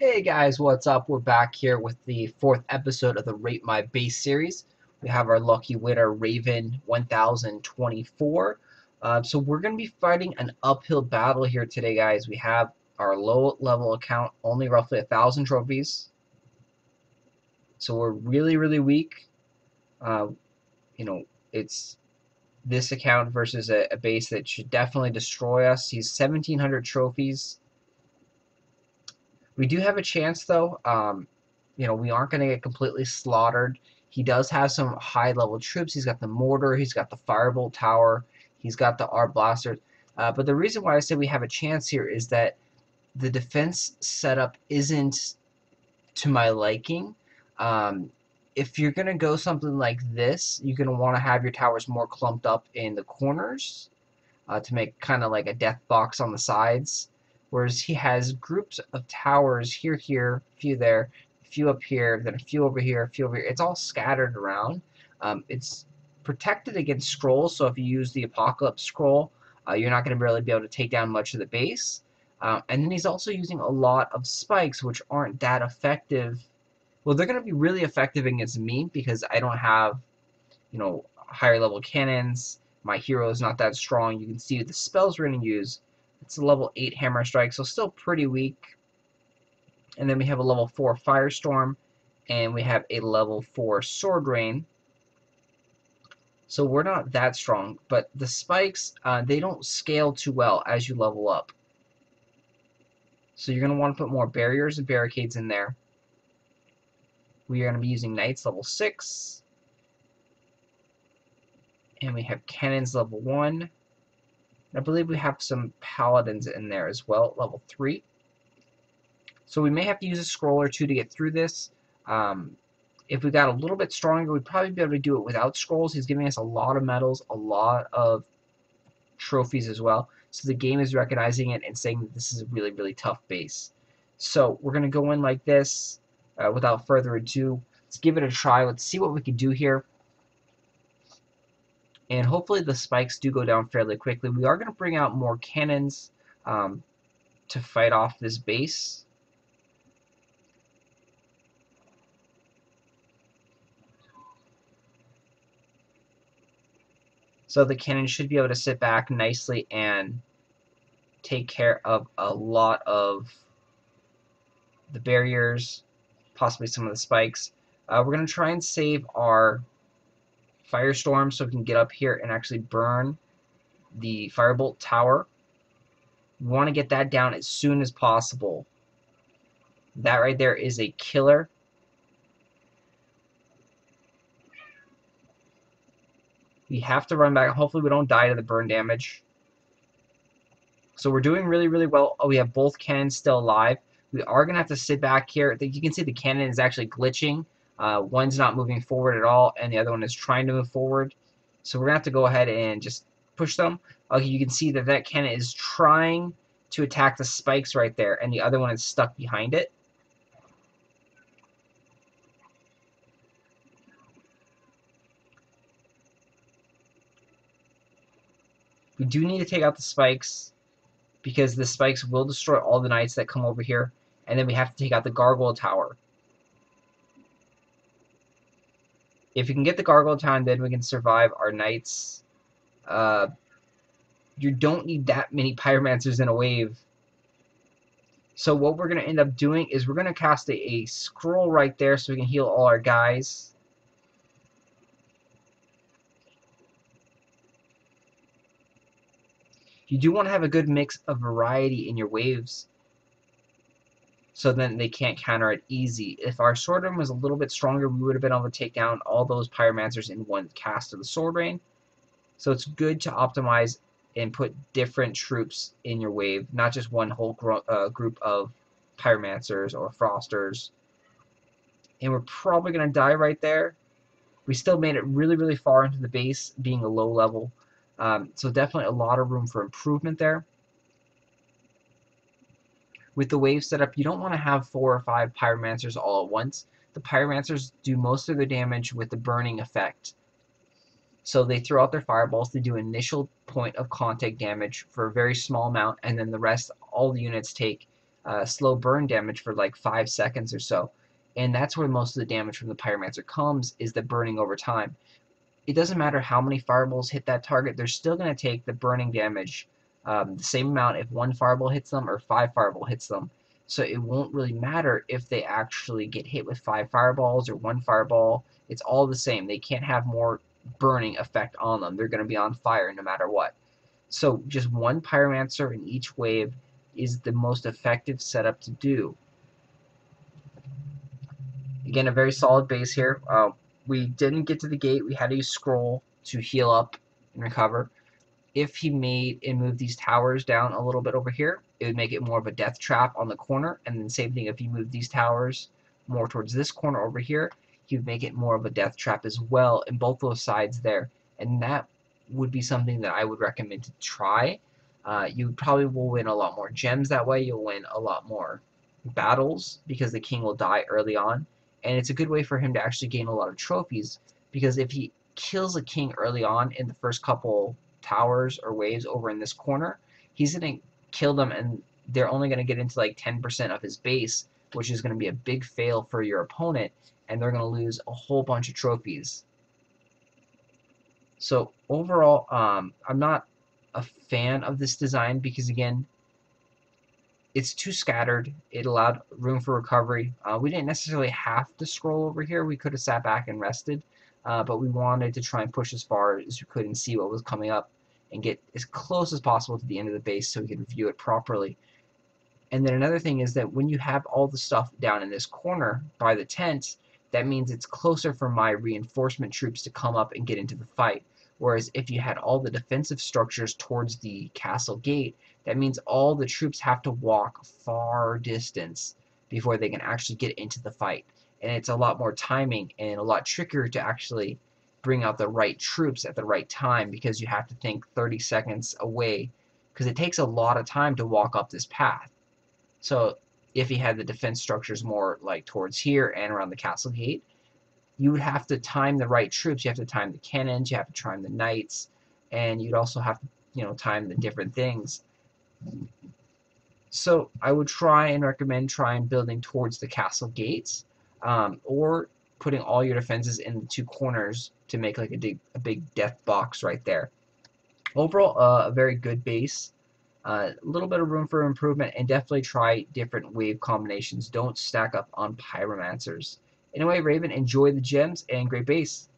Hey guys, what's up? We're back here with the fourth episode of the Rate My Base series. We have our lucky winner, Raven1024. So we're going to be fighting an uphill battle here today, guys. We have our low level account, only roughly 1,000 trophies. So we're really weak. Uh, it's this account versus a base that should definitely destroy us. He's 1,700 trophies. We do have a chance, though. We aren't going to get completely slaughtered. He does have some high-level troops. He's got the mortar. He's got the firebolt tower. He's got the art blasters. But the reason why I say we have a chance here is that the defense setup isn't to my liking. If you're going to go something like this, you're going to want to have your towers more clumped up in the corners to make kind of like a death box on the sides. Whereas he has groups of towers here, a few there, a few up here, then a few over here, a few over here. It's all scattered around. It's protected against scrolls, so if you use the Apocalypse scroll, you're not going to really be able to take down much of the base. And then he's also using a lot of spikes, which aren't that effective. Well, they're going to be really effective against me because I don't have, higher level cannons. My hero is not that strong. You can see the spells we're going to use. It's a level 8 Hammer Strike, so still pretty weak. And then we have a level 4 Firestorm, and we have a level 4 Sword Rain. So we're not that strong, but the spikes, they don't scale too well as you level up. So you're going to want to put more barriers and barricades in there. We are going to be using Knights level 6. And we have Cannons level 1. I believe we have some paladins in there as well, level 3. So we may have to use a scroll or two to get through this. If we got a little bit stronger, we'd probably be able to do it without scrolls. He's giving us a lot of medals, a lot of trophies as well. So the game is recognizing it and saying that this is a really tough base. So we're going to go in like this without further ado. Let's give it a try. Let's see what we can do here. And hopefully the spikes do go down fairly quickly. We are going to bring out more cannons to fight off this base. So the cannon should be able to sit back nicely and take care of a lot of the barriers, possibly some of the spikes. We're going to try and save our Firestorm so we can get up here and actually burn the Firebolt tower. We want to get that down as soon as possible. That right there is a killer. We have to run back. Hopefully we don't die to the burn damage. So we're doing really well. Oh, we have both cannons still alive. We are going to have to sit back here. You can see the cannon is actually glitching. One's not moving forward at all, and the other one is trying to move forward. So we're going to have to go ahead and just push them. Okay, you can see that that cannon is trying to attack the spikes right there, and the other one is stuck behind it. We do need to take out the spikes because the spikes will destroy all the knights that come over here, and then we have to take out the gargoyle tower. If you can get the gargoyle tower, then we can survive our knights. You don't need that many pyromancers in a wave. So what we're going to end up doing is we're going to cast a scroll right there so we can heal all our guys. You do want to have a good mix of variety in your waves, so then they can't counter it easy. If our Sword Rain was a little bit stronger, we would have been able to take down all those Pyromancers in one cast of the Sword Rain. So it's good to optimize and put different troops in your wave, not just one whole group of Pyromancers or Frosters. And we're probably going to die right there. We still made it really far into the base, being a low level. So definitely a lot of room for improvement there. With the wave setup, you don't want to have 4 or 5 Pyromancers all at once. The Pyromancers do most of their damage with the burning effect. So they throw out their fireballs, they do initial point of contact damage for a very small amount, and then the rest, all the units take slow burn damage for like 5 seconds or so. And that's where most of the damage from the Pyromancer comes, is the burning over time. It doesn't matter how many fireballs hit that target, they're still going to take the burning damage the same amount if 1 fireball hits them or 5 fireball hits them. So it won't really matter if they actually get hit with 5 fireballs or 1 fireball. It's all the same. They can't have more burning effect on them. They're going to be on fire no matter what. So just 1 Pyromancer in each wave is the most effective setup to do. Again, a very solid base here. We didn't get to the gate. We had to use scroll to heal up and recover. If he made and moved these towers down a little bit over here, it would make it more of a death trap on the corner. And then same thing if he moved these towers more towards this corner over here, he would make it more of a death trap as well in both those sides there. And that would be something that I would recommend to try. You probably will win a lot more gems that way. You'll win a lot more battles because the king will die early on. And it's a good way for him to actually gain a lot of trophies, because if he kills a king early on in the first couple towers or waves over in this corner, he's going to kill them and they're only going to get into like 10% of his base, which is going to be a big fail for your opponent, and they're going to lose a whole bunch of trophies. So overall, I'm not a fan of this design because, again, it's too scattered. It allowed room for recovery. We didn't necessarily have to scroll over here. We could have sat back and rested, but we wanted to try and push as far as we could and see what was coming up and get as close as possible to the end of the base so we could view it properly. And then another thing is that when you have all the stuff down in this corner by the tent, that means it's closer for my reinforcement troops to come up and get into the fight. Whereas if you had all the defensive structures towards the castle gate, that means all the troops have to walk far distance before they can actually get into the fight. And it's a lot more timing and a lot trickier to actually bring out the right troops at the right time, because you have to think 30 seconds away, because it takes a lot of time to walk up this path. So if you had the defense structures more like towards here and around the castle gate, you would have to time the right troops. You have to time the cannons, you have to time the knights, and you'd also have to, time the different things. So I would try and recommend building towards the castle gates, or putting all your defenses in the 2 corners to make like a big death box right there. Overall, a very good base. A little bit of room for improvement, and definitely try different wave combinations. Don't stack up on Pyromancers. Anyway, Raven, enjoy the gems and great base.